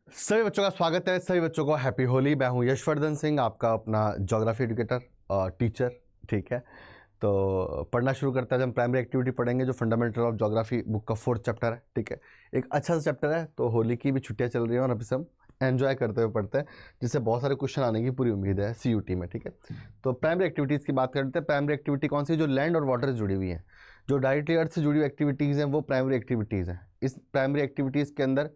सभी बच्चों का स्वागत है। सभी बच्चों को हैप्पी होली। मैं हूं यशवर्धन सिंह, आपका अपना ज्योग्राफी एजुकेटर और टीचर। ठीक है, तो पढ़ना शुरू करते हैं। हम प्राइमरी एक्टिविटी पढ़ेंगे जो फंडामेंटल ऑफ ज्योग्राफी बुक का 4th चैप्टर है। ठीक है, एक अच्छा सा चैप्टर है। तो होली की भी छुट्टियां चल रही हैं और अभी से हम एंजॉय करते हुए पढ़ते हैं, जिससे बहुत सारे क्वेश्चन आने की पूरी उम्मीद है CUT में। ठीक है, तो प्राइमरी एक्टिविटीज़ की बात करते हैं। प्राइमरी एक्टिविटी कौन सी? जो लैंड और वाटर से जुड़ी हुई है, जो डायरेक्टली अर्थ से जुड़ी हुई एक्टिविटीज़ हैं, वो प्राइमरी एक्टिविटीज़ हैं। इस प्राइमरी एक्टिविटीज़ के अंदर,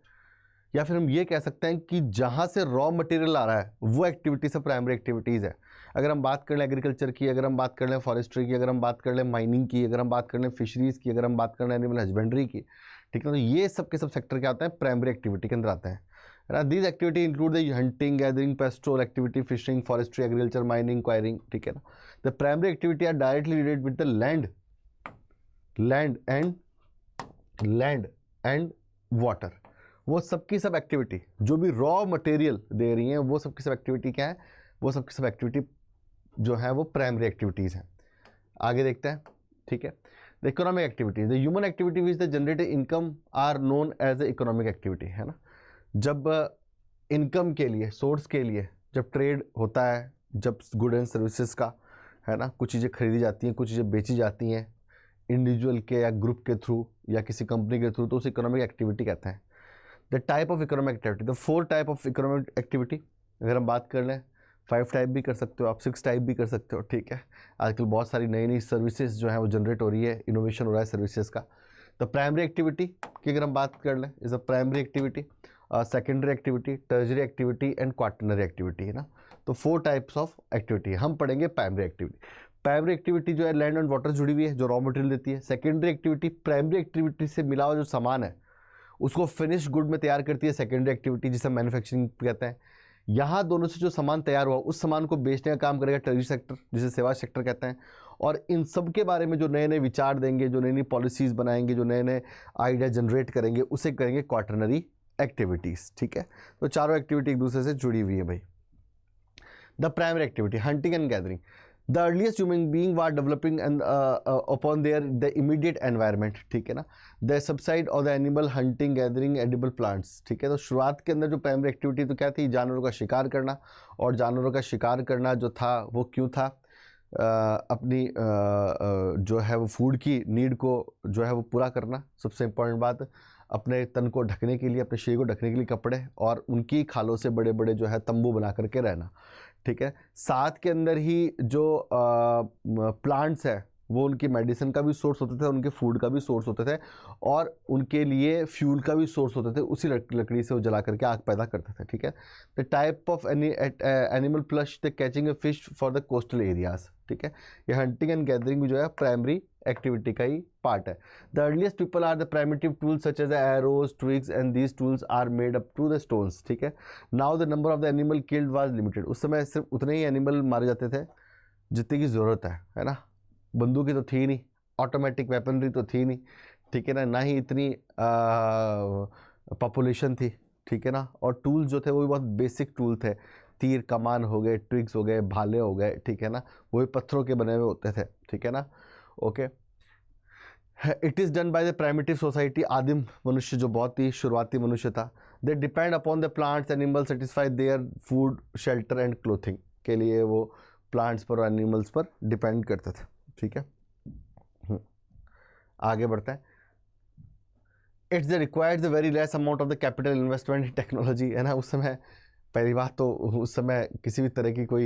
या फिर हम ये कह सकते हैं कि जहाँ से रॉ मटेरियल आ रहा है वो एक्टिविटी सब प्राइमरी एक्टिविटीज़ है। अगर हम बात कर लें एग्रीकल्चर की, अगर हम बात कर लें फॉरेस्ट्री की, अगर हम बात कर लें माइनिंग की, अगर हम बात कर लें फिशरीज़ की, अगर हम बात कर लें एनिमल हस्बेंड्री की, ठीक है, तो ये सब के सब सेक्टर क्या आते हैं? प्राइमरी एक्टिविटी के अंदर आते हैं। These activity include the hunting, gathering, pastoral activity, fishing, forestry, agriculture, mining, quarrying. ठीक है ना, the primary activity are directly related with the land and water. वो सबकी सब एक्टिविटी जो भी रॉ मटेरियल दे रही हैं, वो सबकी सब एक्टिविटी क्या है? वो सबकी सब एक्टिविटी जो है वो प्राइमरी एक्टिविटीज़ हैं। आगे देखते हैं। ठीक है, the economic activities, the human activity which the generated income are known as a economic activity, है ना। जब इनकम के लिए, सोर्स के लिए जब ट्रेड होता है, जब गुड एंड सर्विसेज का, है ना, कुछ चीज़ें खरीदी जाती हैं, कुछ चीज़ें बेची जाती हैं इंडिविजुअल के या ग्रुप के थ्रू या किसी कंपनी के थ्रू, तो उसे इकोनॉमिक एक्टिविटी कहते हैं। The type of economic activity, the 4 type of economic activity अगर हम बात कर लें, 5 टाइप भी कर सकते हो आप, 6 टाइप भी कर सकते हो। ठीक है, आजकल बहुत सारी नई नई सर्विसेज जो है वो जनरेट हो रही है, इनोवेशन हो रहा है सर्विसेज का। तो प्राइमरी एक्टिविटी की अगर हम बात कर लें, is a primary activity, secondary activity, टर्जरी activity and quaternary activity, है ना। तो 4 टाइप्स ऑफ एक्टिविटी हम पढ़ेंगे। प्राइमरी एक्टिविटी, प्राइमरी एक्टिविटी जो है लैंड एंड वाटर जुड़ी हुई है, जो रॉ मटेरियल देती है। सेकेंडरी एक्टिविटी प्राइमरी एक्टिविटी से मिला हुआ जो सामान है उसको फिनिश गुड में तैयार करती है सेकेंडरी एक्टिविटी, जिसे मैन्युफैक्चरिंग कहते हैं। यहाँ दोनों से जो सामान तैयार हुआ उस सामान को बेचने का काम करेगा टर्जरी सेक्टर, जिसे सेवा सेक्टर कहते हैं। और इन सब के बारे में जो नए नए विचार देंगे, जो नई नई पॉलिसीज़ बनाएंगे, जो नए नए आइडिया जनरेट करेंगे, उसे करेंगे क्वाटरनरी एक्टिविटीज़। ठीक है, तो चारों एक्टिविटी एक दूसरे से जुड़ी हुई है भाई। The primary activity, hunting and gathering, the earliest human being were developing and upon their the immediate environment. ठीक है ना, the subside of the animal hunting, gathering, edible plants. ठीक है, तो शुरुआत के अंदर जो प्राइमरी एक्टिविटी तो क्या थी? जानवरों का शिकार करना। और जानवरों का शिकार करना जो था वो क्यों था? अपनी जो है वो फूड की नीड को जो है वो पूरा करना, सबसे इम्पोर्टेंट बात। अपने तन को ढकने के लिए, अपने शरीर को ढकने के लिए कपड़े, और उनकी खालों से बड़े बड़े जो है तंबू बना करके रहना। ठीक है, साथ के अंदर ही जो प्लांट्स है वो उनकी मेडिसिन का भी सोर्स होते थे, उनके फूड का भी सोर्स होते थे, और उनके लिए फ्यूल का भी सोर्स होते थे। उसी लकड़ी से वो जला करके आग पैदा करते थे। ठीक है, the type of animal plus the catching a fish for the coastal areas. ठीक है, ये हंटिंग एंड गैदरिंग जो है प्राइमरी एक्टिविटी का ही पार्ट है। The earliest people are the primitive tools such as arrows, twigs and these tools are made up to the stones. ठीक है, now the number of the animal killed was limited. उस समय सिर्फ उतने ही animal मारे जाते थे जितने की ज़रूरत है ना। बंदूकें तो थी नहीं, ऑटोमेटिक वेपनरी तो थी नहीं, ठीक है ना ही इतनी पॉपुलेशन थी। ठीक है ना, और टूल्स जो थे वो भी बहुत बेसिक टूल थे। तीर कमान हो गए, ट्विग्स हो गए, भाले हो गए, ठीक है ना, वो भी पत्थरों के बने हुए होते थे। ठीक है ना, okay. It is done by the primitive society, आदिम मनुष्य जो बहुत ही शुरुआती मनुष्य था। They depend upon the plants animal satisfy their food, shelter and clothing. के लिए वो प्लांट्स पर और एनिमल्स पर डिपेंड करते थे। ठीक है, आगे बढ़ते हैं। It's the required the very less amount of the capital investment in technology, है ना। उस समय पहली बात तो उस समय किसी भी तरह की कोई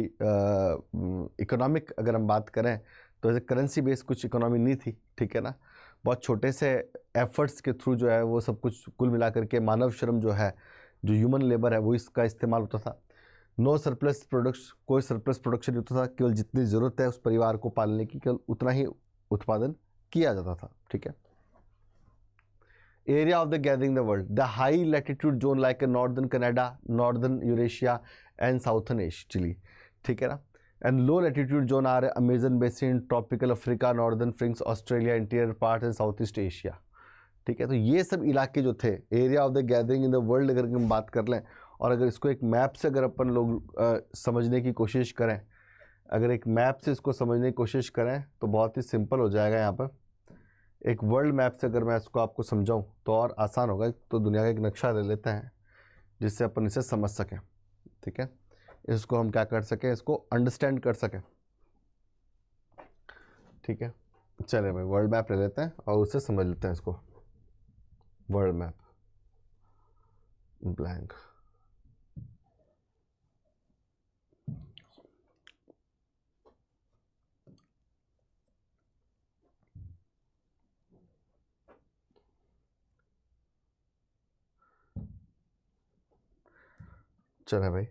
इकोनॉमिक अगर हम बात करें तो ऐसे करेंसी बेस्ड कुछ इकोनॉमी नहीं थी। ठीक है ना, बहुत छोटे से एफर्ट्स के थ्रू जो है वो सब कुछ कुल मिला करके मानव श्रम जो है, जो ह्यूमन लेबर है, वो इसका इस्तेमाल होता था। नो सरप्लस प्रोडक्ट्स, कोई सरप्लस प्रोडक्शन नहीं होता था, केवल जितनी ज़रूरत है उस परिवार को पालने की केवल उतना ही उत्पादन किया जाता था। ठीक है, area of the gathering the world, the high latitude zone like northern Canada, northern Eurasia and southern Asia, Chile. ठीक है ना, and low latitude zone are Amazon basin, tropical Africa, northern fringes, Australia, interior part and south east Asia. ठीक है, तो ये सब इलाके जो थे area of the gathering in the world, अगर हम बात कर लें और अगर इसको एक मैप से अगर अपन लोग समझने की कोशिश करें, अगर एक मैप से इसको समझने की कोशिश करें तो बहुत ही सिंपल हो जाएगा। यहाँ पर एक वर्ल्ड मैप से अगर मैं इसको आपको समझाऊं तो और आसान होगा। तो दुनिया का एक नक्शा ले लेते हैं, जिससे अपन इसे समझ सकें, ठीक है, इसको हम क्या कर सकें, इसको अंडरस्टैंड कर सकें, ठीक है। चले भाई वर्ल्ड मैप ले लेते हैं और उससे समझ लेते हैं इसको। वर्ल्ड मैप ब्लैंक, चले भाई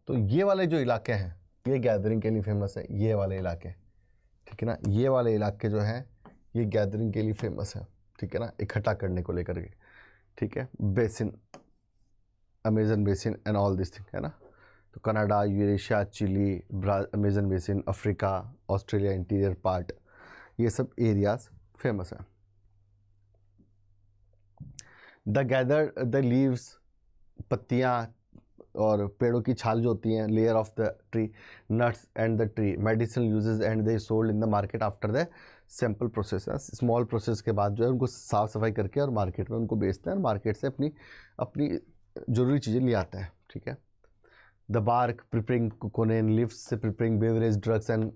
तो ये वाले जो इलाके हैं ये गैदरिंग के लिए फेमस है, ये वाले इलाके, ठीक है ना, ये वाले इलाके जो हैं ये गैदरिंग के लिए फेमस है, ठीक है ना, इकट्ठा करने को लेकर के, ठीक है। Basin, Amazon basin and all this thing, है ना। तो Canada, Eurasia, Chile, Amazon basin, Africa, Australia interior part, ये सब एरियाज फेमस हैं। द गैदर द लीव्स, पत्तियाँ और पेड़ों की छाल जो होती हैं, layer of the tree, nuts and the tree, medicinal uses and they sold in the market after the simple process, small process के बाद जो है उनको साफ़ सफाई करके और मार्केट में उनको बेचते हैं और मार्केट से अपनी अपनी ज़रूरी चीज़ें ले आते हैं, ठीक है। The bark preparing cocaine, leaves से preparing beverage, drugs and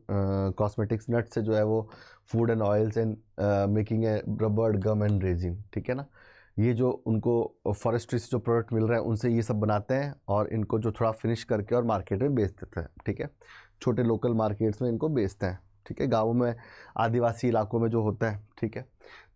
cosmetics, nut से जो है वो food and oils and making a rubber, gum and resin, ठीक है ना। ये जो उनको फॉरेस्ट्री से जो प्रोडक्ट मिल रहे हैं उनसे ये सब बनाते हैं और इनको जो थोड़ा फिनिश करके और मार्केट में बेच देते हैं, ठीक है, छोटे लोकल मार्केट्स में इनको बेचते हैं, ठीक है, गाँवों में, आदिवासी इलाकों में जो होता है, ठीक है।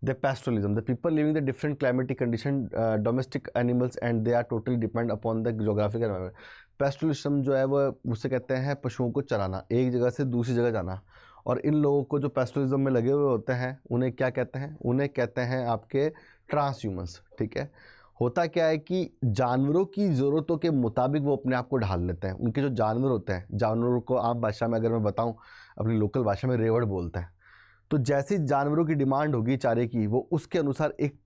The pastoralism, the people living the different climatic condition, domestic animals and they are totally depend upon the geographical environment. Pastoralism जो है वो उसे कहते हैं पशुओं को चराना, एक जगह से दूसरी जगह जाना। और इन लोगों को जो पैस्टोरलिज्म में लगे हुए होते हैं उन्हें क्या कहते हैं, उन्हें कहते हैं आपके ट्रांस ह्यूमंस, ठीक है। होता क्या है कि जानवरों की ज़रूरतों के मुताबिक वो अपने आप को ढाल लेते हैं। उनके जो जानवर होते हैं, जानवरों को आम भाषा में अगर मैं बताऊं, अपनी लोकल भाषा में रेवड़ बोलते हैं। तो जैसे जानवरों की डिमांड होगी चारे की, वो उसके अनुसार एक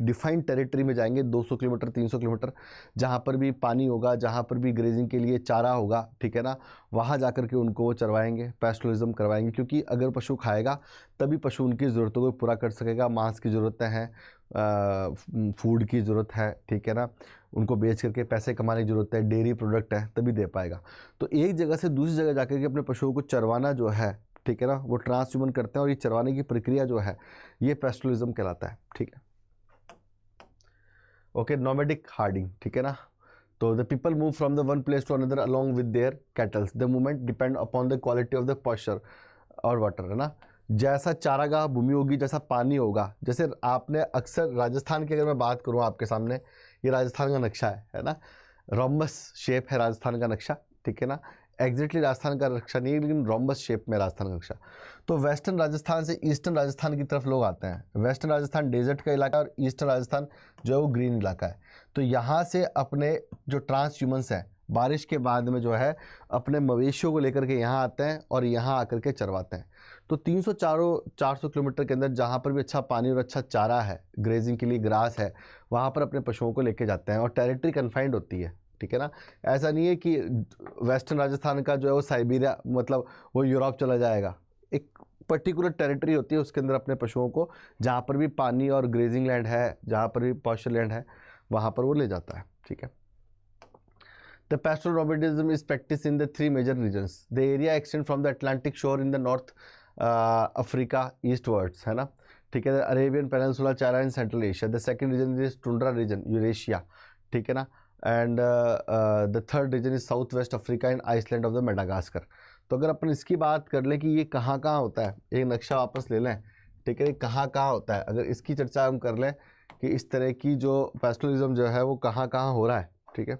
डिफाइंड टेरिटरी में जाएंगे, 200 किलोमीटर 300 किलोमीटर, जहाँ पर भी पानी होगा, जहाँ पर भी ग्रेजिंग के लिए चारा होगा, ठीक है ना, वहाँ जा कर के उनको वो चरवाएंगे, पैस्टोरलिज्म करवाएंगे। क्योंकि अगर पशु खाएगा तभी पशु उनकी ज़रूरतों को पूरा कर सकेगा। मांस की ज़रूरतें हैं, फूड की ज़रूरत है, ठीक है ना, उनको बेच करके पैसे कमाने की ज़रूरत है, डेयरी प्रोडक्ट है, तभी दे पाएगा। तो एक जगह से दूसरी जगह जाकर के अपने पशुओं को चरवाना जो है, ठीक है ना, वो ट्रांसह्यूमन करते हैं और ये चरवाने की प्रक्रिया जो है ये पैस्टोरलिज्म कहलाता है, ठीक है। ओके, नोमैडिक हार्डिंग, ठीक है ना। तो the people move from the one place to another along with their cattles, the movement depend upon the quality of the pasture और वाटर, है ना। जैसा चारागाह भूमि होगी, जैसा पानी होगा, जैसे आपने अक्सर राजस्थान की अगर मैं बात करूँ आपके सामने, ये राजस्थान का नक्शा है ना, रोम्बस शेप है राजस्थान का नक्शा, ठीक है ना। एग्जैक्टली राजस्थान का नक्शा नहीं है लेकिन रोम्बस शेप में राजस्थान का नक्शा। तो वेस्टर्न राजस्थान से ईस्टर्न राजस्थान की तरफ लोग आते हैं। वेस्टर्न राजस्थान डेजर्ट का इलाका और ईस्टर्न राजस्थान जो है वो ग्रीन इलाका है। तो यहाँ से अपने जो ट्रांस ह्यूमंस हैं बारिश के बाद में जो है अपने मवेशियों को लेकर के यहाँ आते हैं और यहाँ आकर के चरवाते हैं। तो 400 किलोमीटर के अंदर जहाँ पर भी अच्छा पानी और अच्छा चारा है, ग्रेजिंग के लिए ग्रास है, वहाँ पर अपने पशुओं को लेके जाते हैं और टेरिटरी कन्फाइंड होती है, ठीक है ना। ऐसा नहीं है कि वेस्टर्न राजस्थान का जो है वो साइबेरिया, मतलब वो यूरोप चला जाएगा। एक पर्टिकुलर टेरिटरी होती है, उसके अंदर अपने पशुओं को जहाँ पर भी पानी और ग्रेजिंग लैंड है, जहाँ पर भी पॉस्चर लैंड है, वहाँ पर वो ले जाता है, ठीक है। The pastoral nomadism is practiced in the three major regions. The area extends from the Atlantic shore in the north, Africa eastwards, है ना, ठीक है, Arabian peninsula, China and central Asia. The second region is tundra region, Eurasia, ठीक है ना, and the third region is south west Africa and Iceland of the Madagascar. तो अगर अपन इसकी बात कर लें कि ये कहाँ कहाँ होता है, एक नक्शा वापस ले लें, ठीक है, कहाँ कहाँ होता है, अगर इसकी चर्चा हम कर लें कि इस तरह की जो पैस्टोरलिज्म जो है वो कहाँ कहाँ हो रहा है, ठीक है,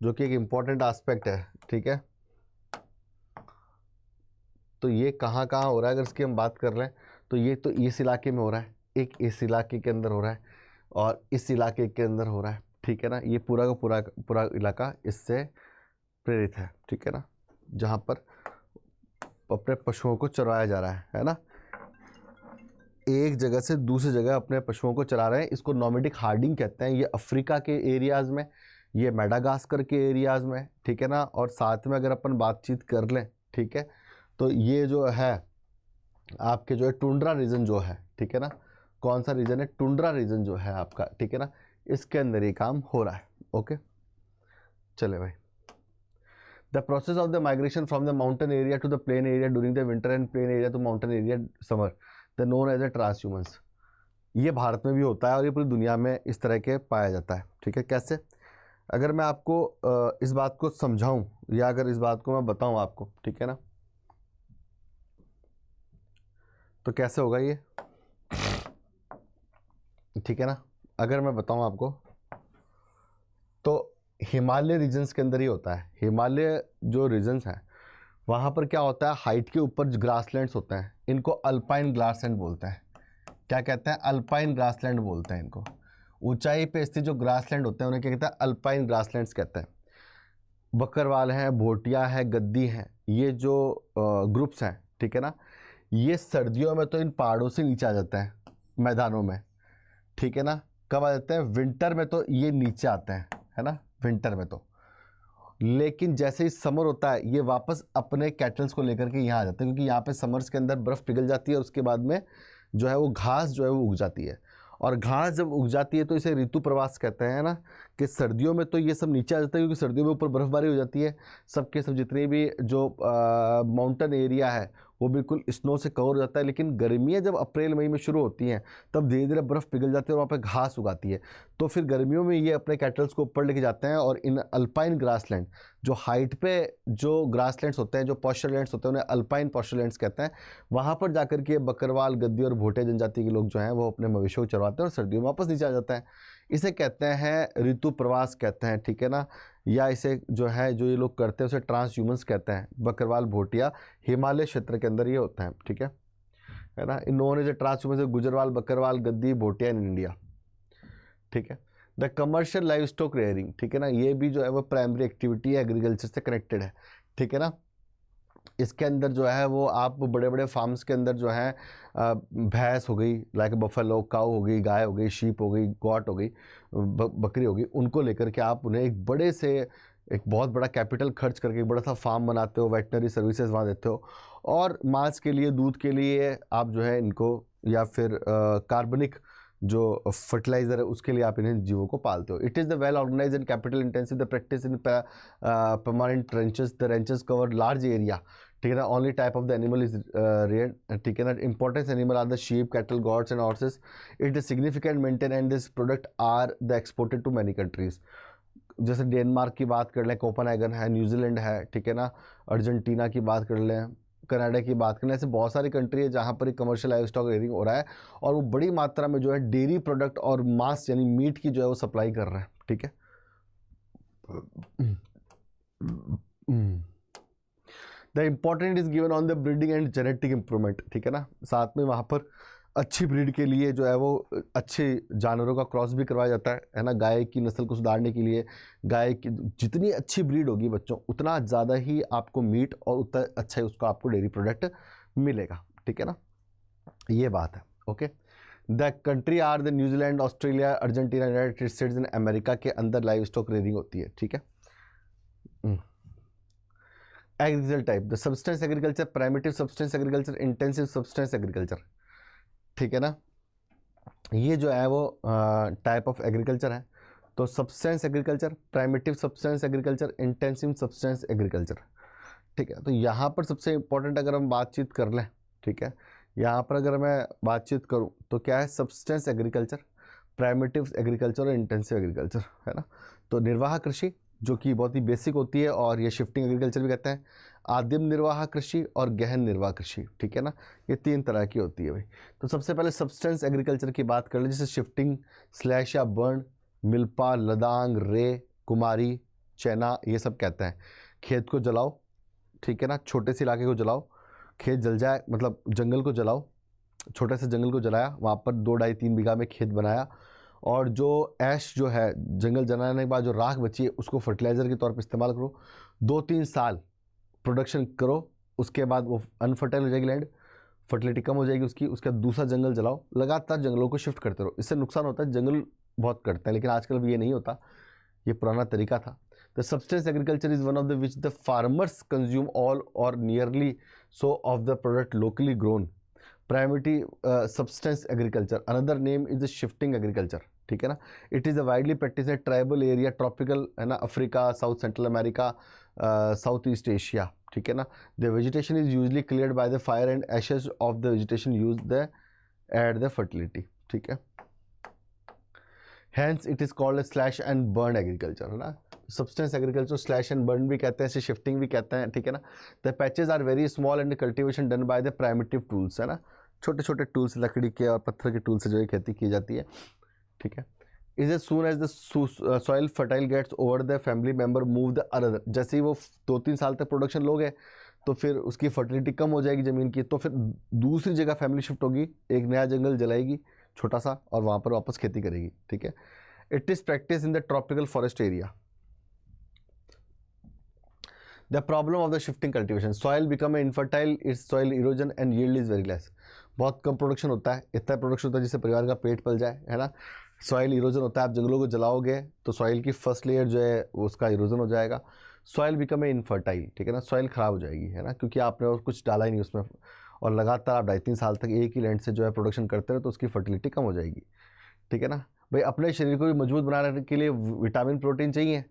जो कि एक इम्पॉर्टेंट एस्पेक्ट है, ठीक है। तो ये कहाँ कहाँ हो रहा है अगर इसकी हम बात कर रहे हैं, तो ये तो इस इलाके में हो रहा है, एक इस इलाके के अंदर हो रहा है और इस इलाके के अंदर हो रहा है, ठीक है ना। ये पूरा का पूरा पूरा इलाका इससे प्रेरित है, ठीक है ना, जहाँ पर अपने पशुओं को चराया जा रहा है ना। एक जगह से दूसरी जगह अपने पशुओं को चरा रहे हैं। इसको नोमैडिक हार्डिंग कहते हैं। ये अफ्रीका के एरियाज़ में, ये मेडागास्कर के एरियाज़ में, ठीक है ना। और साथ में अगर अपन बातचीत कर लें, ठीक है, तो ये जो है आपके जो है टुंड्रा रीजन जो है, ठीक है ना, कौन सा रीजन है, टुंड्रा रीजन जो है आपका, ठीक है ना, इसके अंदर ये काम हो रहा है। ओके, चले भाई। The process of the migration from the mountain area to the plain area during the winter and plain area to mountain area summer, the known as a transhumance. ये भारत में भी होता है और ये पूरी दुनिया में इस तरह के पाया जाता है, ठीक है। कैसे, अगर मैं आपको इस बात को समझाऊं या अगर इस बात को मैं बताऊं आपको, ठीक है ना, तो कैसे होगा ये, ठीक है ना। अगर मैं बताऊं आपको तो हिमालय रीजन्स के अंदर ही होता है। हिमालय जो रीजन्स हैं वहाँ पर क्या होता है, हाइट के ऊपर ग्रासलैंड्स होते हैं, इनको अल्पाइन ग्रासलैंड बोलते हैं। क्या कहते हैं, अल्पाइन ग्रासलैंड बोलते हैं इनको। ऊंचाई पे स्थित जो ग्रासलैंड होते हैं उन्हें क्या कहते हैं, अल्पाइन ग्रासलैंड्स कहते हैं। बकरवाल हैं, भोटिया है, गद्दी हैं, ये जो ग्रुप्स हैं, ठीक है ना, ये सर्दियों में तो इन पहाड़ों से नीचे आ जाते हैं मैदानों में, ठीक है ना। कब आ जाते हैं, विंटर में तो ये नीचे आते हैं, है ना, विंटर में तो। लेकिन जैसे ही समर होता है ये वापस अपने कैटल्स को लेकर के यहाँ आ जाते हैं, क्योंकि यहाँ पे समर्स के अंदर बर्फ़ पिघल जाती है और उसके बाद में जो है वो घास जो है वो उग जाती है। और घास जब उग जाती है तो इसे ऋतु प्रवास कहते हैं ना, कि सर्दियों में तो ये सब नीचे आ जाता है क्योंकि सर्दियों में ऊपर बर्फबारी हो जाती है, सबके सब जितने भी जो माउंटेन एरिया है वो बिल्कुल स्नो से कवर हो जाता है। लेकिन गर्मियाँ जब अप्रैल मई में शुरू होती हैं तब धीरे धीरे बर्फ़ पिघल जाती है और वहाँ पे घास उगाती है। तो फिर गर्मियों में ये अपने कैटल्स को ऊपर लेके जाते हैं और इन अल्पाइन ग्रासलैंड, जो हाइट पे जो ग्रासलैंड्स होते हैं, जो पॉस्चरलैंड्स होते हैं, उन्हें अल्पाइन पॉस्चरलैंड्स कहते हैं। वहाँ पर जाकर के बकरवाल, गद्दी और भोटे जनजाति के लोग जो हैं वो अपने मवेशियों को चरवाते हैं और सर्दियों में वापस नीचे आ जाता है। इसे कहते हैं ऋतु प्रवास कहते हैं, ठीक है ना। या इसे जो है जो ये लोग करते हैं उसे ट्रांसह्यूमंस कहते हैं। बकरवाल, भोटिया हिमालय क्षेत्र के अंदर ये होता है, ठीक है ना। In known as a transhumance Gujarwal, Bakarwal, Gaddi, Bhotia in India, ठीक है। The commercial livestock rearing, ठीक है ना, ये भी जो है वो प्राइमरी एक्टिविटी है, एग्रीकल्चर से कनेक्टेड है, ठीक है ना। इसके अंदर जो है वो आप बड़े बड़े फार्म्स के अंदर जो है भैंस हो गई, लाइक बफेलो, काऊ हो गई, गाय हो गई, शीप हो गई, गॉट हो गई, बकरी हो गई, उनको लेकर के आप उन्हें एक बड़े से एक बहुत बड़ा कैपिटल खर्च करके एक बड़ा सा फार्म बनाते हो, वेटनरी सर्विसेज वहाँ देते हो और मांस के लिए, दूध के लिए आप जो है इनको, या फिर कार्बनिक जो फर्टिलाइजर है उसके लिए आप इन्हें जीवों को पालते हो। It is the well organize and capital intensive the practice in permanent trenches, the ranches cover large area, ठीक है ना। Only type of the animal is rare, ठीक है ना। Importance animal are the sheep, cattle, goats and horses. It is significant maintain and this product are the exported to many countries. जैसे Denmark की बात कर लें, कोपेनहेगन है, New Zealand है, ठीक है ना, अर्जेंटीना की बात कर लें, कनाडा की बात करें, ऐसे बहुत सारी कंट्री है जहाँ पर कमर्शियल लाइव स्टॉक रेयरिंग हो रहा है और वो बड़ी मात्रा में जो है डेयरी प्रोडक्ट और मांस यानी मीट की जो है वो सप्लाई कर रहे हैं, ठीक है। The important is given on the breeding and genetic improvement, ठीक है ना। साथ में वहाँ पर अच्छी ब्रीड के लिए जो है वो अच्छे जानवरों का क्रॉस भी करवाया जाता है ना। गाय की नस्ल को सुधारने के लिए गाय की जितनी अच्छी ब्रीड होगी बच्चों, उतना ज़्यादा ही आपको मीट और उतना अच्छा ही उसका आपको डेयरी प्रोडक्ट मिलेगा, ठीक है ना। ये बात है, okay. The country are the New Zealand, Australia, Argentina, United States in America के अंदर लाइव स्टॉक रेयरिंग होती है, ठीक है। Agriculture type, the subsistence agriculture, primitive subsistence agriculture, intensive subsistence agriculture, ठीक है ना। ये जो है वो टाइप ऑफ एग्रीकल्चर है। तो substance agriculture, primitive subsistence agriculture, intensive subsistence agriculture, ठीक है। तो यहाँ पर सबसे इम्पोर्टेंट अगर हम बातचीत कर लें, ठीक है, यहाँ पर अगर मैं बातचीत करूँ तो क्या है, सब्सटेंस एग्रीकल्चर, प्राइमेटिव एग्रीकल्चर और इंटेंसिव एग्रीकल्चर, है ना। तो निर्वाह कृषि जो कि बहुत ही बेसिक होती है और ये शिफ्टिंग एग्रीकल्चर भी कहते हैं, आदिम निर्वाह कृषि और गहन निर्वाह कृषि, ठीक है ना। ये तीन तरह की होती है भाई। तो सबसे पहले सब्सटेंस एग्रीकल्चर की बात कर ले, जैसे शिफ्टिंग, स्लैश या बर्न, मिल्पा, लदांग, रे, कुमारी, चैना, ये सब कहते हैं। खेत को जलाओ, ठीक है ना, छोटे से इलाके को जलाओ, खेत जल जाए मतलब जंगल को जलाओ, छोटे से जंगल को जलाया, वहाँ पर 2-2.5-3 बीघा में खेत बनाया और जो ऐश जो है जंगल जलाने के बाद जो राख बची है उसको फर्टिलाइज़र के तौर पर इस्तेमाल करो, 2-3 साल प्रोडक्शन करो, उसके बाद वो अनफर्टाइल हो जाएगी लैंड, फर्टिलिटी कम हो जाएगी उसकी, उसका दूसरा जंगल जलाओ, लगातार जंगलों को शिफ्ट करते रहो। इससे नुकसान होता है, जंगल बहुत कटते हैं, लेकिन आजकल भी ये नहीं होता, ये पुराना तरीका था। The subsistence agriculture is one of the which the farmers consume all और nearly so of the product locally grown. Primary subsistence agriculture, another name is the shifting agriculture, ठीक है ना। It is a widely practice in tribal area, tropical है ना, Africa, south central America, south east Asia, ठीक है ना। The vegetation is usually cleared by the fire and ashes of the vegetation use the add the fertility, ठीक है। Hence it is called slash and burn agriculture, है ना। Substance agriculture slash and burn भी कहते हैं, इसे shifting भी कहते हैं, ठीक है ना। The patches are very small and cultivation done by the primitive tools, है ना, छोटे छोटे टूल्स, लकड़ी के और पत्थर के टूल से जो है खेती की जाती है, ठीक है। Is as soon as the soil fertile gets over the family member move the other, जैसे ही वो 2-3 साल तक प्रोडक्शन लोग है तो फिर उसकी फर्टिलिटी कम हो जाएगी ज़मीन की, तो फिर दूसरी जगह फैमिली शिफ्ट होगी, एक नया जंगल जलाएगी छोटा सा और वहाँ पर वापस खेती करेगी, ठीक है। It is practice in the tropical forest area. The problem of the shifting cultivation, soil become infertile, it's soil erosion and yield is very less. बहुत कम प्रोडक्शन होता है, इतना प्रोडक्शन होता है जिससे परिवार का पेट पल जाए, है ना। सॉइल इरोजन होता है, आप जंगलों को जलाओगे तो सॉइल की फर्स्ट लेयर जो है उसका इरोजन हो जाएगा, सॉइल बिकम इनफर्टाइल, ठीक है ना, सॉइल ख़राब हो जाएगी, है ना, क्योंकि आपने और कुछ डाला ही नहीं उसमें, और लगातार आप 2.5-3 साल तक एक ही लैंड से जो है प्रोडक्शन करते रहे तो उसकी फर्टिलिटी कम हो जाएगी, ठीक है ना। भाई अपने शरीर को भी मजबूत बनाने रखने के लिए विटामिन प्रोटीन चाहिए,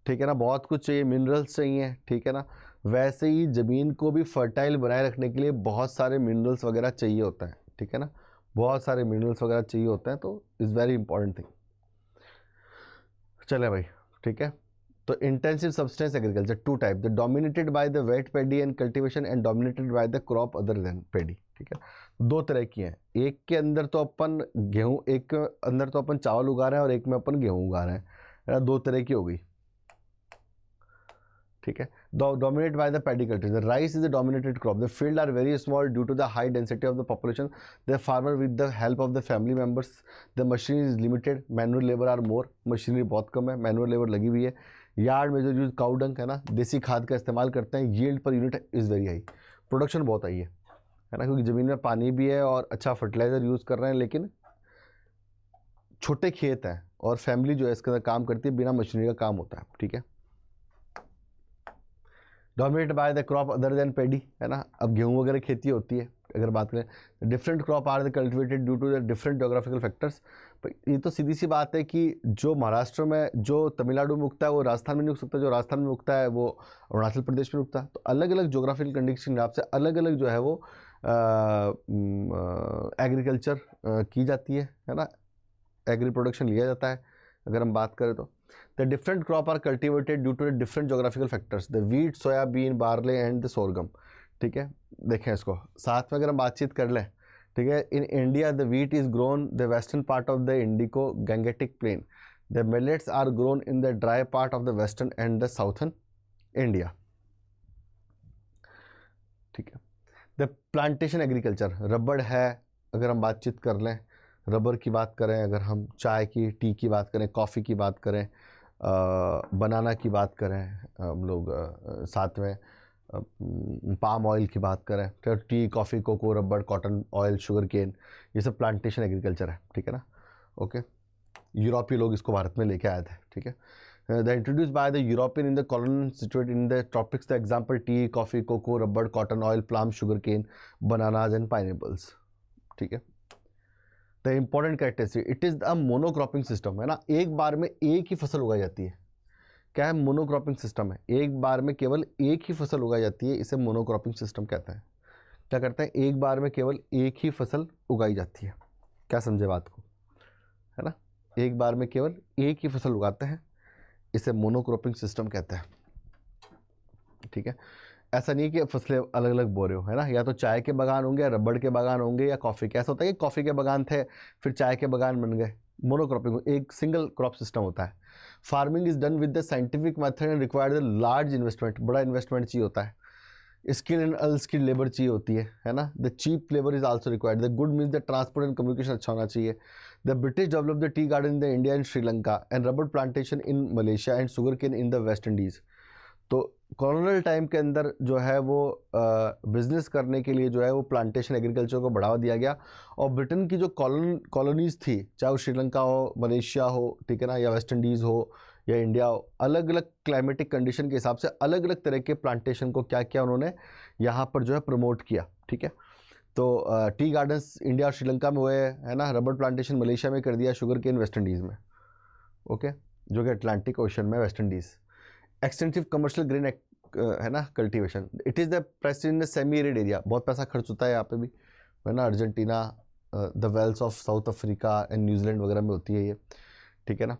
ठीक है ना, बहुत कुछ चाहिए, मिनरल्स चाहिए, ठीक है ना। वैसे ही ज़मीन को भी फर्टाइल बनाए रखने के लिए बहुत सारे मिनरल्स वगैरह चाहिए होता है, ठीक है ना, बहुत सारे मिनरल्स वगैरह चाहिए होते हैं, तो इज़ वेरी इंपॉर्टेंट थिंग। चले भाई, ठीक है। तो intensive subsistence agriculture, 2 type, the dominated by the wet paddy and cultivation and dominated by the crop other than paddy, ठीक है। 2 तरह की हैं, एक के अंदर तो अपन गेहूँ, एक के अंदर तो अपन चावल उगा रहे हैं और एक में अपन गेहूँ उगा रहे हैं, 2 तरह की हो गई, ठीक है। Dominate by the paddy cultivation, rice is the dominated crop, the field are very small due to the high density of the population, the farmer with the help of the family members, the machine is limited, manual labour are more, machinery बहुत कम है, manual labour लगी हुई है। Yard में जो use cow dung, है ना, देसी खाद का इस्तेमाल करते हैं, yield per unit is very high, production बहुत आई है ना, क्योंकि ज़मीन में पानी भी है और अच्छा फर्टिलाइज़र यूज़ कर रहे हैं, लेकिन छोटे खेत हैं और फैमिली जो है इसके अंदर काम करती है, बिना मशीनरी का काम होता है, ठीक है। Dominate by the crop other than paddy, है ना, अब गेहूँ वगैरह खेती होती है, अगर बात करें different crop are the cultivated due to the different geographical factors. ये तो सीधी सी बात है कि जो महाराष्ट्र में, जो तमिलनाडु में उगता है वो राजस्थान में नहीं उग सकता, जो राजस्थान में उगता है वो अरुणाचल प्रदेश में उगता है, तो अलग अलग जोग्राफिकल कंडीशन के हिसाब से अलग अलग जो है वो एग्रीकल्चर की जाती है ना, एग्री प्रोडक्शन लिया जाता है। अगर हम बात करें तो the different crop are cultivated due to the different geographical factors, the wheat, soybean, barley and the sorghum, ठीक है। देखें इसको साथ में अगर हम बातचीत कर लें, ठीक है। In India the wheat is grown the western part of the Indo Gangetic plain, the millets are grown in the dry part of the western and the southern India, ठीक है। द प्लांटेशन एग्रीकल्चर, रबड़ है, अगर हम बातचीत कर लें, rubber की बात करें, अगर हम चाय की, टी की बात करें, कॉफ़ी की बात करें, बनाना की बात करें, हम लोग साथ में पाम ऑयल की बात करें, तो tea, coffee, cocoa, rubber, cotton, oil, sugar cane, ये सब प्लांटेशन एग्रीकल्चर है, ठीक है ना। ओके, यूरोपीय लोग इसको भारत में लेके आए थे, ठीक है। The introduce by the European in the colony situated in the tropics, the example tea, coffee, cocoa, rubber, cotton, oil, palm, sugar cane, bananas and pineapples, ठीक है। The important characteristic, it is the monocropping system, है ना, एक बार में एक ही फसल उगाई जाती है। क्या है? मोनोक्रॉपिंग सिस्टम है, एक बार में केवल एक ही फसल उगाई जाती है, इसे मोनोक्रॉपिंग सिस्टम कहते हैं। क्या करते हैं? एक बार में केवल एक ही फसल उगाई जाती है। क्या समझे बात को, है ना, एक बार में केवल एक ही फसल उगाते हैं, इसे मोनोक्रॉपिंग सिस्टम कहते हैं, ठीक है। ऐसा नहीं कि फसलें अलग अलग बो रहे हो, है ना, या तो चाय के बागान होंगे या रबड़ के बागान होंगे या कॉफ़ी के, ऐसा होता है कि कॉफ़ी के बागान थे फिर चाय के बागान बन गए। मोनोक्रॉपिंग एक सिंगल क्रॉप सिस्टम होता है। Farming is done with the scientific method and required the large investment, बड़ा इन्वेस्टमेंट चाहिए होता है, स्किल एंड अनस्किल्ड लेबर चाहिए होती है ना। The cheap labour is also required, the good means the transport and communication अच्छा होना चाहिए। The British develop the tea garden in the India and Sri Lanka and rubber plantation in Malaysia and sugar cane in the West Indies. तो colonial time के अंदर जो है वो business करने के लिए जो है वो प्लांटेशन एग्रीकल्चर को बढ़ावा दिया गया। और ब्रिटेन की जो कॉलोनीज थी, चाहे वो श्रीलंका हो, मलेशिया हो, ठीक है ना, या वेस्ट इंडीज़ हो या इंडिया हो, अलग अलग क्लाइमेटिक कंडीशन के हिसाब से अलग अलग तरह के प्लांटेशन को क्या किया उन्होंने यहाँ पर जो है प्रमोट किया। ठीक है, तो टी गार्डन्स इंडिया और श्रीलंका में हुए, है ना, रबर प्लांटेशन मलेशिया में कर दिया, शुगर केन वेस्ट इंडीज़ में, ओके, जो कि अटलांटिक ओशन में West Indies. Extensive commercial grain है ना cultivation, it is the president in semi arid area, बहुत पैसा खर्च होता है यहाँ पे भी, है ना, Argentina, the velds of South Africa and New Zealand वगैरह में होती है ये, ठीक है ना।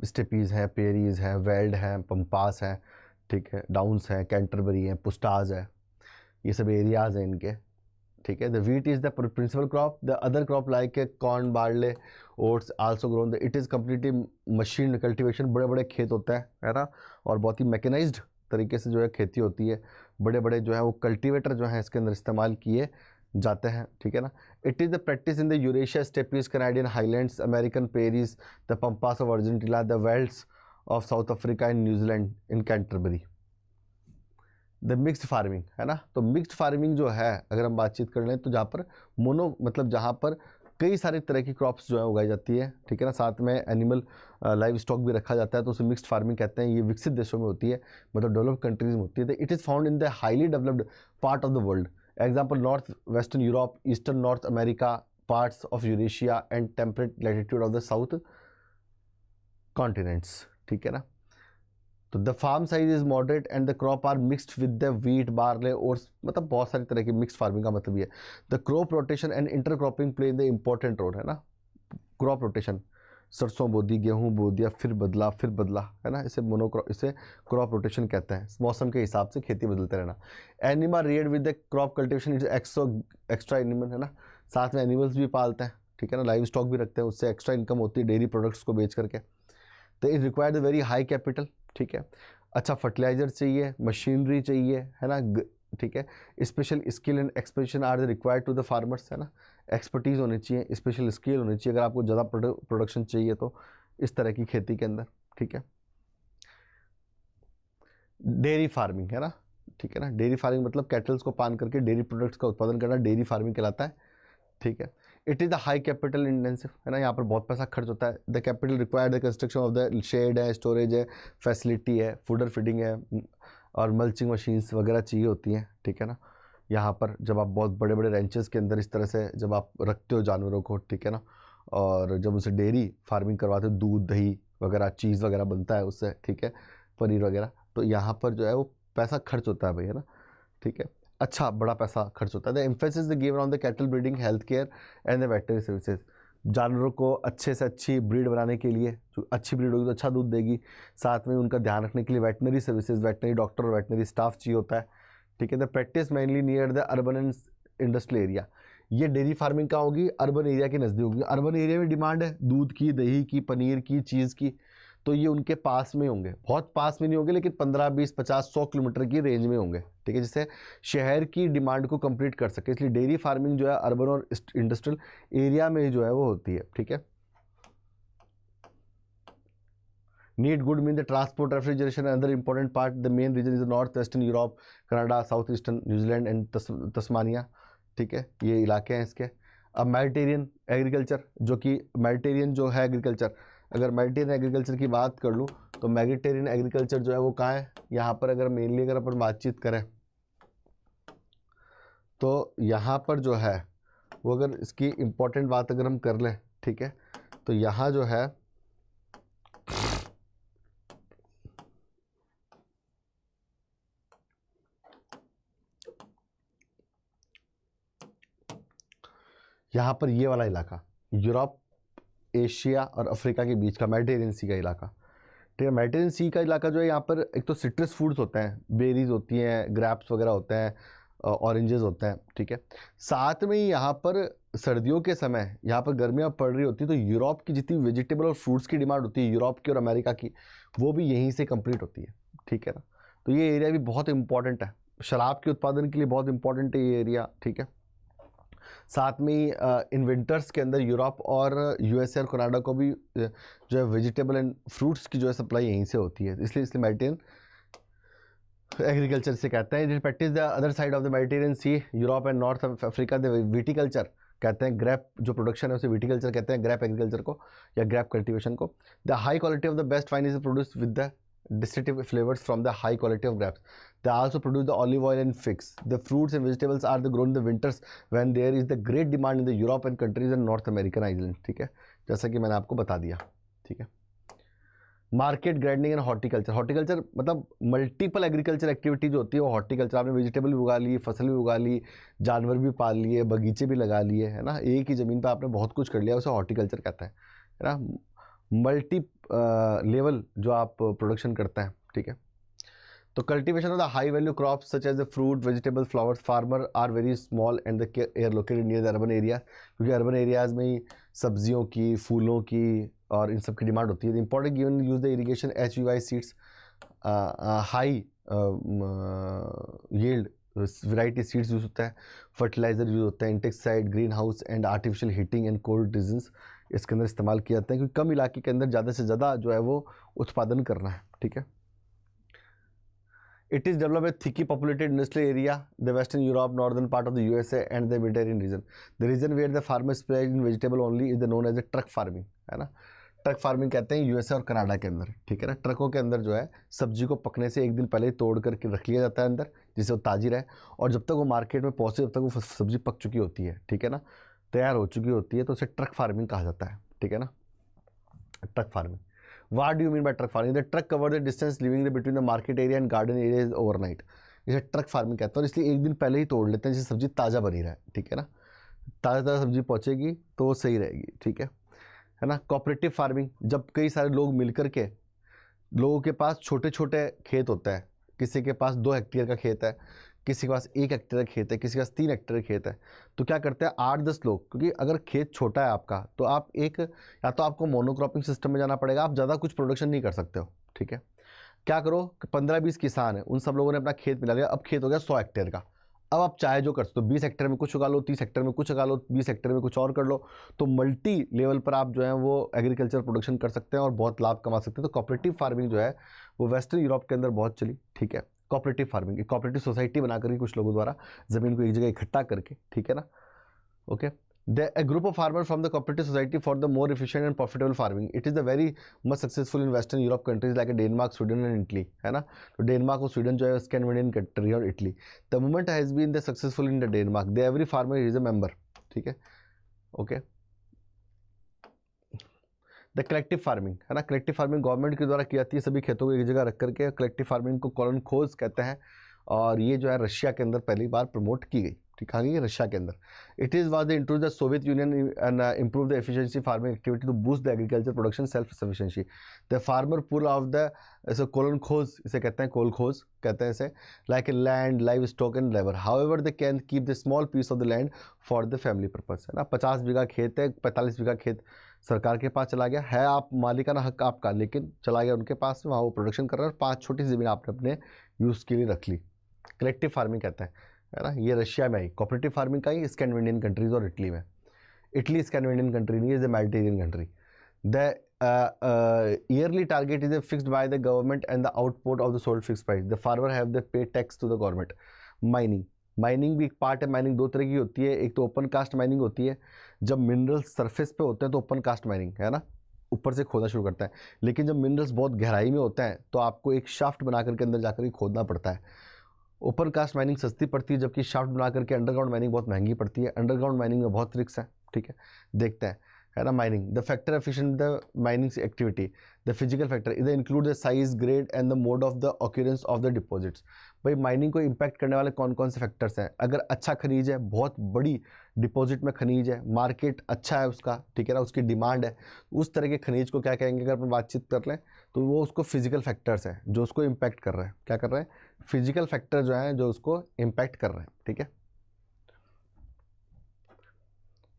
स्टेपीज़ हैं, पेरीज़ हैं, वेल्ड हैं, पंपास हैं, ठीक है, डाउन्स हैं, कैंटरबरी हैं, पुस्टाज है, ये सब एरियाज़ हैं इनके, ठीक है। The wheat is the principal crop, the other crop like corn, barley, oats also grown, it is completely machine cultivation, बड़े बड़े खेत होते हैं, है ना, और बहुत ही मैकेनाइज्ड तरीके से जो है खेती होती है, बड़े बड़े जो है वो कल्टीवेटर जो है इसके अंदर इस्तेमाल किए जाते हैं, ठीक है ना। It is the practice in the Eurasia steppes, Canadian highlands, American prairies, the pampas of Argentina, the velds of South Africa and New Zealand in Canterbury. The mixed farming, है ना, तो मिक्स्ड फार्मिंग जो है अगर हम बातचीत कर लें तो जहाँ पर मोनो मतलब जहाँ पर कई सारी तरह की क्रॉप्स जो है उगाई जाती है, ठीक है ना, साथ में एनिमल लाइव स्टॉक भी रखा जाता है, तो उसे मिक्स्ड फार्मिंग कहते हैं। ये विकसित देशों में होती है, मतलब डेवलप्ड कंट्रीज में होती है। It is found in the highly developed part of the world, example north western Europe, eastern North America, parts of Eurasia and temperate latitude of the south continents, ठीक है ना। तो the farm size is moderate and the crop are mixed with the wheat, barley, oats, मतलब बहुत सारी तरह की mix farming का मतलब ये है। The crop rotation and intercropping play the important role, है ना। क्रॉप रोटेशन, सरसों बो दी, गेहूँ बो दिया, फिर बदला, है ना, इसे इसे क्रॉप रोटेशन कहते हैं। मौसम के हिसाब से खेती बदलते रहना। Animal Rudyard with the crop cultivation is extra animal, है ना, साथ में एनिमल्स भी पालते हैं, ठीक है ना, लाइव स्टॉक भी रखते हैं, उससे एक्स्ट्रा इनकम होती है डेयरी प्रोडक्ट्स को बेच करके। तो it required very high capital, ठीक है, अच्छा फर्टिलाइजर चाहिए, मशीनरी चाहिए, है ना, ठीक है, special skill and expansion are the required to the farmers, है ना, एक्सपर्टीज़ होनी चाहिए, स्पेशल स्किल होनी चाहिए अगर आपको ज़्यादा प्रोडक्शन चाहिए तो इस तरह की खेती के अंदर, ठीक है। डेयरी फार्मिंग, है ना, ठीक है ना, डेयरी फार्मिंग मतलब कैटल्स को पान करके डेयरी प्रोडक्ट्स का उत्पादन करना डेयरी फार्मिंग कहलाता है, ठीक है। It is the high capital intensive, है ना, यहाँ पर बहुत पैसा खर्च होता है। The capital required the construction of the shed है, स्टोरेज है, फैसिलिटी है, फूडर फीडिंग है, और मल्चिंग मशीन्स वगैरह चाहिए होती हैं, ठीक है ना। यहाँ पर जब आप बहुत बड़े बड़े रेंचेस के अंदर इस तरह से जब आप रखते हो जानवरों को, ठीक है ना, और जब उसे डेयरी फार्मिंग करवाते हो, दूध दही वगैरह चीज़ वगैरह बनता है उससे, ठीक है, पनीर वगैरह, तो यहाँ पर जो है वो पैसा खर्च होता है भाई, है ना, ठीक है, अच्छा बड़ा पैसा खर्च होता है। The emphasis the given on the cattle breeding, health care and the veterinary services, जानवरों को अच्छे से अच्छी ब्रीड बनाने के लिए, जो अच्छी ब्रीड होगी तो अच्छा दूध देगी, साथ में उनका ध्यान रखने के लिए वेटनरी सर्विसेज, वेटनरी डॉक्टर और वेटनरी स्टाफ चाहिए होता है, ठीक है। The practice mainly near the urban and industrial area, ये डेयरी फार्मिंग का होगी अर्बन एरिया के नज़दीक होगी। अर्बन एरिया में डिमांड है दूध की, दही की, पनीर की, चीज़ की, तो ये उनके पास में होंगे, बहुत पास में नहीं होंगे लेकिन 15, 20, 50, 100 किलोमीटर की रेंज में होंगे, ठीक है, जिससे शहर की डिमांड को कंप्लीट कर सके। इसलिए डेयरी फार्मिंग जो है अर्बन और इंडस्ट्रियल एरिया में जो है वो होती है, ठीक है। Need good mean the transport, refrigeration other important part. The main region is north western Europe, Canada, south eastern New Zealand and Tasmania, ठीक है, ये इलाके हैं इसके। अब मेडिटेरियन एग्रीकल्चर, जो कि मेडिटेरियन जो है एग्रीकल्चर, अगर मेडिटेरियन एग्रीकल्चर की बात कर लूँ तो मेडिटेरियन एग्रीकल्चर जो है वो कहाँ है, यहाँ पर अगर मेनली अगर अपन बातचीत करें तो यहाँ पर जो है वो, अगर इसकी इम्पोर्टेंट बात अगर हम कर लें, ठीक है, तो यहाँ जो है यहाँ पर ये वाला इलाका यूरोप, एशिया और अफ्रीका के बीच का मेडिटेरियन सी का इलाका, ठीक है। मेडिटेरियन सी का इलाका जो है यहाँ पर एक तो सिट्रस फूड्स होते हैं, बेरीज होती हैं, ग्रैप्स वगैरह होते हैं, ऑरेंजेस होते हैं, ठीक है। साथ में ही यहाँ पर सर्दियों के समय यहाँ पर गर्मियाँ पड़ रही होती है, तो यूरोप की जितनी वेजिटेबल और फ्रूट्स की डिमांड होती है यूरोप की और अमेरिका की, वो भी यहीं से कंप्लीट होती है, ठीक है ना। तो ये एरिया भी बहुत इंपॉर्टेंट है, शराब के उत्पादन के लिए बहुत इंपॉर्टेंट है ये एरिया, ठीक है। साथ में ही इन विंटर्स के अंदर यूरोप और यूएसए और कनाडा को भी जो है वेजिटेबल एंड फ्रूट्स की जो है सप्लाई यहीं से होती है, इसलिए मेडिटेरियन एग्रीकल्चर से कहते हैं। Practice the other side of the Mediterranean Sea, Europe and North Africa, the viticulture कहते हैं, ग्रेप जो प्रोडक्शन है उसे विटिकल्चर कहते हैं, ग्रेप एग्रीकल्चर को या ग्रेप कल्टीवेशन को। The high quality of the best wine is produce with the distinctive flavors from the high quality of grapes. They also produce the olive oil and figs. The fruits and vegetables are the grown in the winters when there is the great demand in the European countries and North American islands. ठीक है, जैसा कि मैंने आपको बता दिया। ठीक है, market gardening and horticulture. Horticulture मतलब मल्टीपल एग्रीकल्चर एक्टिविटी जो होती है वो हॉर्टिकल्चर। आपने वेजिटेबल भी उगा ली, फसल भी उगा ली, जानवर भी पाल लिए, बगीचे भी लगा लिए, है ना, एक ही ज़मीन पर आपने बहुत कुछ कर लिया, उसे हॉर्टिकल्चर कहता है ना। मल्टी लेवल जो आप प्रोडक्शन करते हैं। ठीक है, तो cultivation of the high value crops such as the fruit, vegetable, flowers, farmer are very small and the are located near the urban area, क्योंकि अर्बन एरियाज में ही सब्जियों की, फूलों की और इन सब की डिमांड होती है। Important given use the irrigation HUI seeds, high yield variety seeds use होता है, फर्टिलाइजर यूज होता है, insecticide, green house and artificial heating and cold disease इसके अंदर इस्तेमाल किया जाता है, क्योंकि कम इलाके के अंदर ज़्यादा से ज़्यादा जो है वो उत्पादन करना है। ठीक है, it is develop a thickly populated industrial area, the western Europe, northern part of the USA and the Mediterranean region. The region where the farmers specialise in vegetable only is the known as the truck farming, है ना। Truck farming कहते हैं USA और Canada के अंदर। ठीक है ना, ट्रकों के अंदर जो है सब्जी को पकने से एक दिन पहले ही तोड़ करके रख लिया जाता है अंदर, जिससे वो ताज़ी रहे, और जब तक वो मार्केट में पहुँचे जब तक वो सब्जी पक चुकी होती है, ठीक है ना, तैयार हो चुकी होती है, तो उसे ट्रक फार्मिंग कहा जाता है। ठीक है ना, truck farming. What do you mean by truck farming? The truck cover the distance leaving between the market area and garden areas overnight. इसे ट्रक फार्मिंग कहते हैं, और इसलिए एक दिन पहले ही तोड़ लेते हैं जिससे सब्जी ताज़ा बनी रहे। ठीक है ना, ताज़ा सब्जी पहुँचेगी तो वो सही रहेगी। ठीक है ना। कोऑपरेटिव फार्मिंग, जब कई सारे लोग मिलकर के, लोगों के पास छोटे छोटे खेत होता है, किसी के पास 2 हेक्टेयर का खेत है, किसी के पास 1 हेक्टेयर का खेत है, किसी के पास 3 हेक्टेयर का खेत है, तो क्या करते हैं 8-10 लोग, क्योंकि अगर खेत छोटा है आपका तो आप या तो आपको मोनोक्रॉपिंग सिस्टम में जाना पड़ेगा, आप ज़्यादा कुछ प्रोडक्शन नहीं कर सकते हो। ठीक है, क्या करो, 15-20 किसान हैं, उन सब लोगों ने अपना खेत मिला लिया, अब खेत हो गया 100 हेक्टेयर का। अब आप चाहे जो कर सकते हो, 20 हेक्टेयर में कुछ उगा लो, 30 हेक्टेयर में कुछ उगा लो, 20 हेक्टेयर में कुछ और कर लो, तो मल्टी लेवल पर आप जो है वो एग्रीकल्चर प्रोडक्शन कर सकते हैं और बहुत लाभ कमा सकते हैं। तो कोऑपरेटिव फार्मिंग जो है वो वेस्टर्न यूरोप के अंदर बहुत चली। ठीक है, कोऑपरेटिव फार्मिंग, कोऑपरेटिव सोसाइटी बना करके कुछ लोगों द्वारा ज़मीन को एक जगह इकट्ठा करके, ठीक है ना, okay. A group of farmers from the cooperative society for the more efficient and profitable farming. It is the very much successful in Western Europe countries like Denmark, Sweden and Italy, है ना। तो Denmark और Sweden जो है Scandinavian country और Italy. The movement has been the successful in the Denmark. The every farmer is a member. ठीक है, okay. The collective farming, है ना, कलेक्टिव फार्मिंग गवर्नमेंट के द्वारा की जाती है, सभी खेतों को एक जगह रख करके। कलेक्टिव फार्मिंग को कॉलोन खोज कहते हैं, और ये जो है रशिया के अंदर पहली बार प्रमोट की गई। ठीक है, रशिया के अंदर। It is was the introduce the Soviet Union and improve the efficiency farming activity to boost the agriculture production self sufficiency. The farmer pool of the ऐसे कोलन खोज इसे कहते हैं, कोल खोज कहते हैं इसे, like a land, livestock and labour. However they can keep the small piece of the land for the family purpose, है ना। 50 बीघा खेत है, 45 बीघा खेत सरकार के पास चला गया है, आप मालिकाना हक आपका, लेकिन चला गया उनके पास, वहाँ वो प्रोडक्शन कर रहे हैं, और 5 छोटी ज़मीन आपने अपने यूज़ के लिए रख ली। कलेक्टिव फार्मिंग कहते हैं, है ना। ये रशिया में आई। कोऑपरेटिव फार्मिंग का ही स्कैंडिनेवियन कंट्रीज और इटली में। इटली स्कैंडिनेवियन कंट्री नहीं, is a Mediterranean country. The yearly target is fixed by the government and the output of the sold fixed price. The farmer have the pay tax to the government. Mining भी एक part है। Mining 2 तरह की होती है, एक तो open cast mining होती है, जब मिनरल्स सरफेस पे होते हैं तो ओपन कास्ट माइनिंग, है ना, ऊपर से खोदना शुरू करता है। लेकिन जब मिनरल्स बहुत गहराई में होते हैं तो आपको एक शाफ्ट बना करके अंदर जाकर ही खोदना पड़ता है। ओपन कास्ट माइनिंग सस्ती पड़ती है, जबकि शाफ्ट बना करके अंडरग्राउंड माइनिंग बहुत महंगी पड़ती है। अंडरग्राउंड माइनिंग में बहुत रिस्क है। ठीक है, देखते हैं, है ना। Mining, the factor efficient the mining activity, the physical factor इधर include the size, grade and the mode of the occurrence of the deposits. भाई माइनिंग को इम्पैक्ट करने वाले कौन कौन से फैक्टर्स हैं। अगर अच्छा खनिज है, बहुत बड़ी डिपॉजिट में खनिज है, मार्केट अच्छा है उसका, ठीक है ना, उसकी डिमांड है, उस तरह के खनिज को क्या कहेंगे, अगर अपन बातचीत कर लें तो वो उसको फिजिकल फैक्टर्स हैं जो उसको इम्पैक्ट कर रहे हैं। क्या कर रहे हैं, फिजिकल फैक्टर जो है जो उसको इम्पैक्ट कर रहे हैं। ठीक है,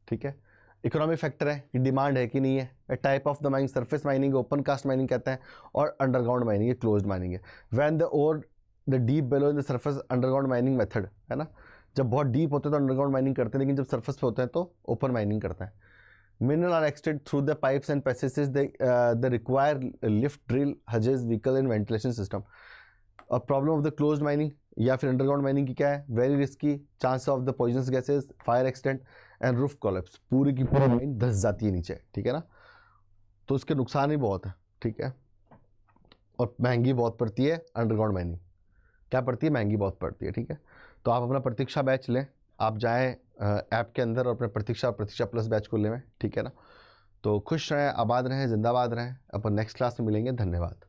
ठीक है। इकोनॉमिक फैक्टर है कि डिमांड है कि नहीं है। Type of the mining, surface mining open cast mining कहते हैं, और अंडरग्राउंड माइनिंग क्लोज्ड माइनिंग है। When the ore the deep below in the surface underground mining method, है ना। जब बहुत डीप होते हैं तो अंडरग्राउंड माइनिंग करते हैं, लेकिन जब सरफेस पे होते हैं तो ओपन माइनिंग करते हैं। Mineral are extracted through the pipes and passages the require lift, drill, hedges, vehicle and ventilation system. और problem of the closed mining या फिर अंडरग्राउंड माइनिंग की क्या है, very risky, chance of the poisonous gases, fire accident and roof collapse, पूरी की पूरी mine धंस जाती है नीचे, ठीक है ना। तो उसके नुकसान भी बहुत है, ठीक है, और महंगी बहुत पड़ती है अंडरग्राउंड माइनिंग, क्या पड़ती है, महंगी बहुत पड़ती है, ठीक है। तो आप अपना प्रतीक्षा बैच लें, आप जाएँ ऐप के अंदर और अपने प्रतीक्षा प्लस बैच को लें, ठीक है ना। तो खुश रहें, आबाद रहें, जिंदाबाद रहें, अपन नेक्स्ट क्लास में मिलेंगे, धन्यवाद।